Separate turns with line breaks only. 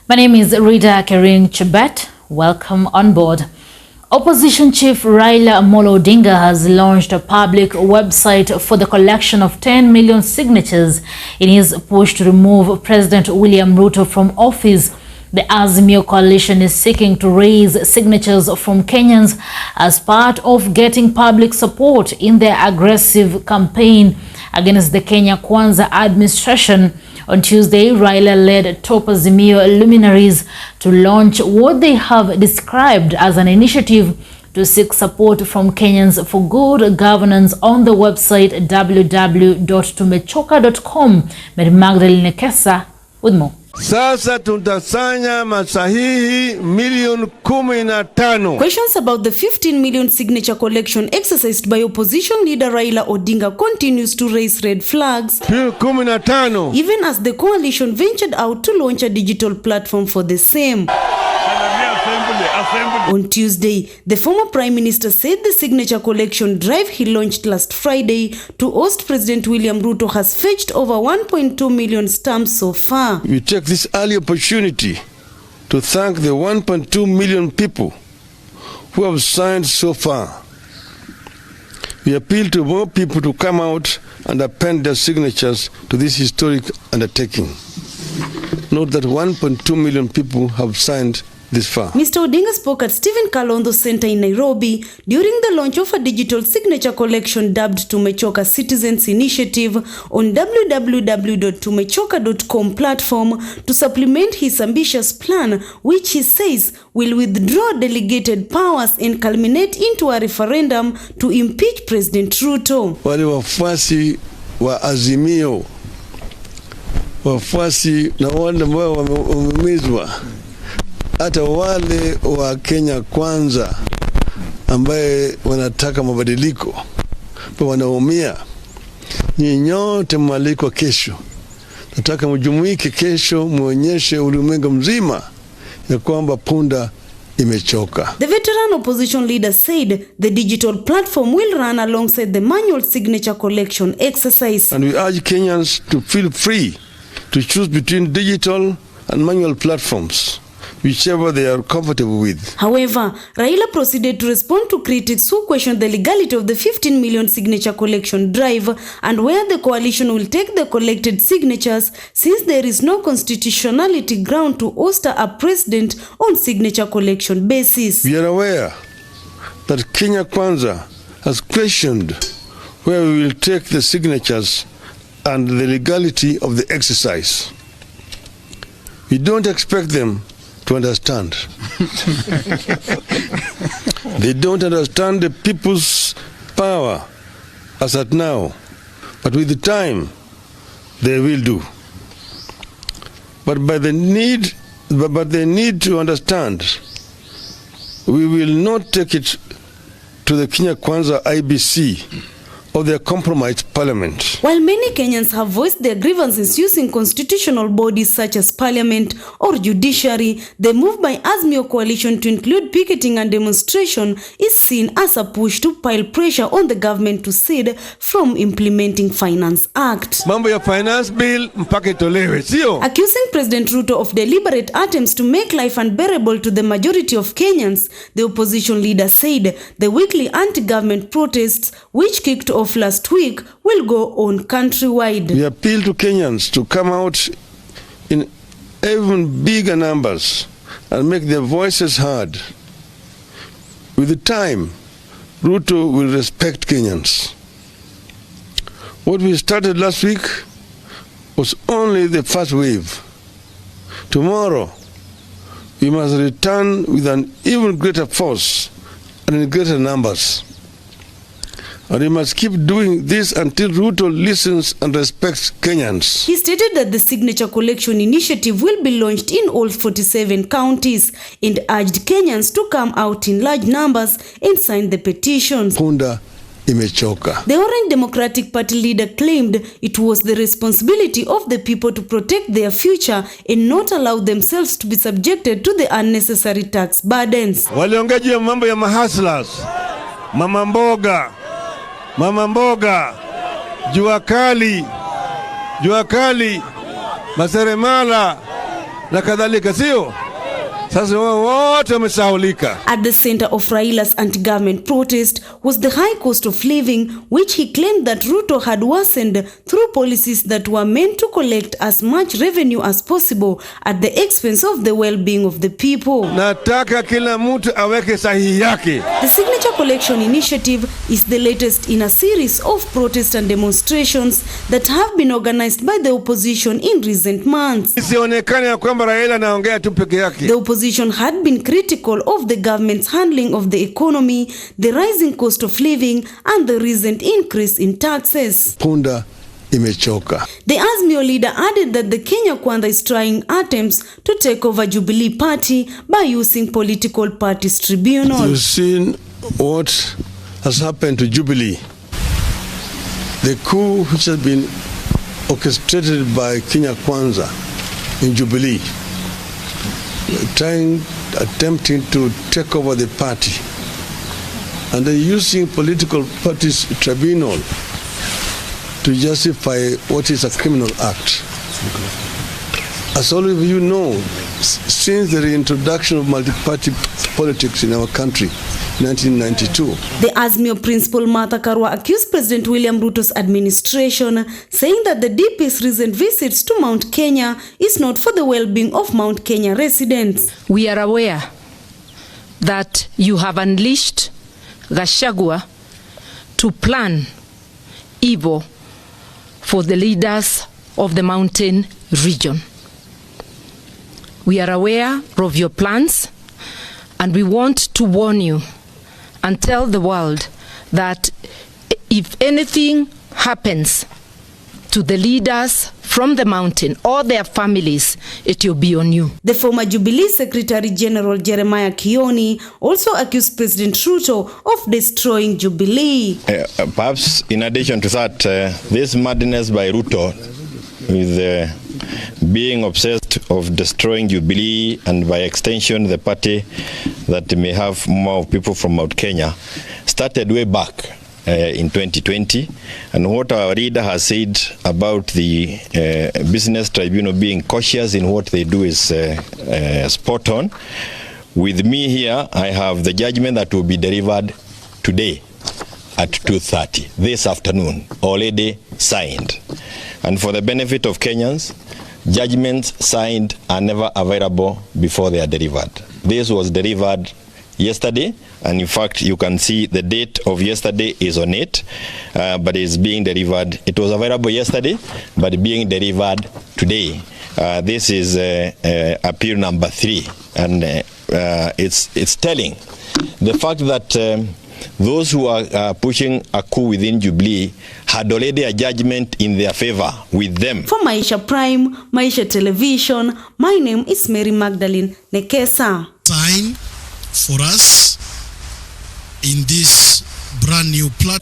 My name is Rita Kering Chebet. Welcome on board. Opposition Chief Raila Odinga has launched a public website for the collection of 10 million signatures in his push to remove President William Ruto from office. The Azimio coalition is seeking to raise signatures from Kenyans as part of getting public support in their aggressive campaign against the Kenya Kwanza administration. On Tuesday, Raila led top Azimio luminaries to launch what they have described as an initiative to seek support from Kenyans for good governance on the website www.tumechoka.com. Mary Magdalene Kesa with more.
Sasa tutasanya masahihi milioni 15.
Questions about the 15 million signature collection exercised by opposition leader Raila Odinga continues to raise red flags.
15.
Even as the coalition ventured out to launch a digital platform for the same. On Tuesday, the former Prime Minister said the signature collection drive he launched last Friday to oust President William Ruto has fetched over 1.2 million stamps so far.
We take this early opportunity to thank the 1.2 million people who have signed so far. We appeal to more people to come out and append their signatures to this historic undertaking. Note that 1.2 million people have signed this far.
Mr. Odinga spoke at Stephen Kalonzo Center in Nairobi during the launch of a digital signature collection dubbed Tumechoka Citizens Initiative on www.tumechoka.com platform to supplement his ambitious plan, which he says will withdraw delegated powers and culminate into a referendum to impeach President Ruto.
Wale wafuasi wa Azimio, wafuasi na wale ambao wameumizwa, hata wale wa Kenya Kwanza ambaye wanataka mabadiliko pa wanaumia, ni nyote mwaliko kesho. Nataka mjumuike kesho, muonyeshe ulimwengu mzima ya kwamba punda imechoka.
The veteran opposition leader said the digital platform will run alongside the manual signature collection exercise.
And we urge Kenyans to feel free to choose between digital and manual platforms, whichever they are comfortable with.
However, Raila proceeded to respond to critics who questioned the legality of the 15 million signature collection drive and where the coalition will take the collected signatures, since there is no constitutionality ground to ouster a president on signature collection basis.
We are aware that Kenya Kwanza has questioned where we will take the signatures and the legality of the exercise. We don't expect them to understand. They don't understand the people's power as at now, but with the time they will do. But they need to understand, we will not take it to the Kenya Kwanza IBC of their compromised parliament.
While many Kenyans have voiced their grievances using constitutional bodies such as parliament or judiciary, the move by Azimio coalition to include picketing and demonstration is seen as a push to pile pressure on the government to cede from implementing Finance Act.
Mambo ya finance bill mpaka itolewe, sio?
Accusing President Ruto of deliberate attempts to make life unbearable to the majority of Kenyans, the opposition leader said the weekly anti-government protests, which kicked off last week, will go on countrywide.
We appeal to Kenyans to come out in even bigger numbers and make their voices heard. With the time, Ruto will respect Kenyans. What we started last week was only the first wave. Tomorrow, we must return with an even greater force and in greater numbers. And we must keep doing this until Ruto listens and respects Kenyans.
He stated that the signature collection initiative will be launched in all 47 counties and urged Kenyans to come out in large numbers and sign the petitions.
Punda imechoka.
The Orange Democratic Party leader claimed it was the responsibility of the people to protect their future and not allow themselves to be subjected to the unnecessary tax burdens.
Waliongeji ya mambo ya mahaslas, mama mboga, jua kali, maseremala, na kadhalika, sio? Sasa wote wamesahulika.
At the center of Raila's anti-government protest was the high cost of living, which he claimed that Ruto had worsened through policies that were meant to collect as much revenue as possible at the expense of the well-being of the people.
Nataka kila mtu aweke sahihi yake.
The signature collection initiative is the latest in a series of protests and demonstrations that have been organized by the opposition in recent months.
Isionekane ya kwamba Raila anaongea tu peke yake.
The opposition had been critical of the government's handling of the economy, the rising cost of living, and the recent increase in taxes.
Punda imechoka.
The Azimio leader added that the Kenya Kwanza is trying attempts to take over Jubilee Party by using political parties tribunal.
You've seen what has happened to Jubilee. The coup which has been orchestrated by Kenya Kwanza in Jubilee, attempting to take over the party, and then using political parties tribunal to justify what is a criminal act. As all of you know, since the reintroduction of multi-party politics in our country, 1992.
The Azimio principal Martha Karua accused President William Ruto's administration, saying that the DP's recent visits to Mount Kenya is not for the well-being of Mount Kenya residents.
We are aware that you have unleashed Gachagua to plan evil for the leaders of the mountain region. We are aware of your plans, and we want to warn you and tell the world that if anything happens to the leaders from the mountain or their families, it will be on you.
The former Jubilee Secretary General Jeremiah Kioni also accused President Ruto of destroying Jubilee.
Perhaps in addition to that, this madness by Ruto with being obsessed of destroying Jubilee and by extension the party that may have more people from Mount Kenya started way back in 2020, and what our leader has said about the business tribunal being cautious in what they do is spot on. With me here, I have the judgment that will be delivered today at 2:30 this afternoon, already signed. And for the benefit of Kenyans, judgments signed are never available before they are delivered. This was delivered yesterday, and in fact you can see the date of yesterday is on it, but it's being delivered. It was available yesterday, but being delivered today. This is appeal number 3, and it's telling the fact that those who are pushing a coup within Jubilee had already a judgment in their favor with them.
For Maisha Prime, Maisha Television, my name is Mary Magdalene Nekesa.
Sign for us in this brand new platform.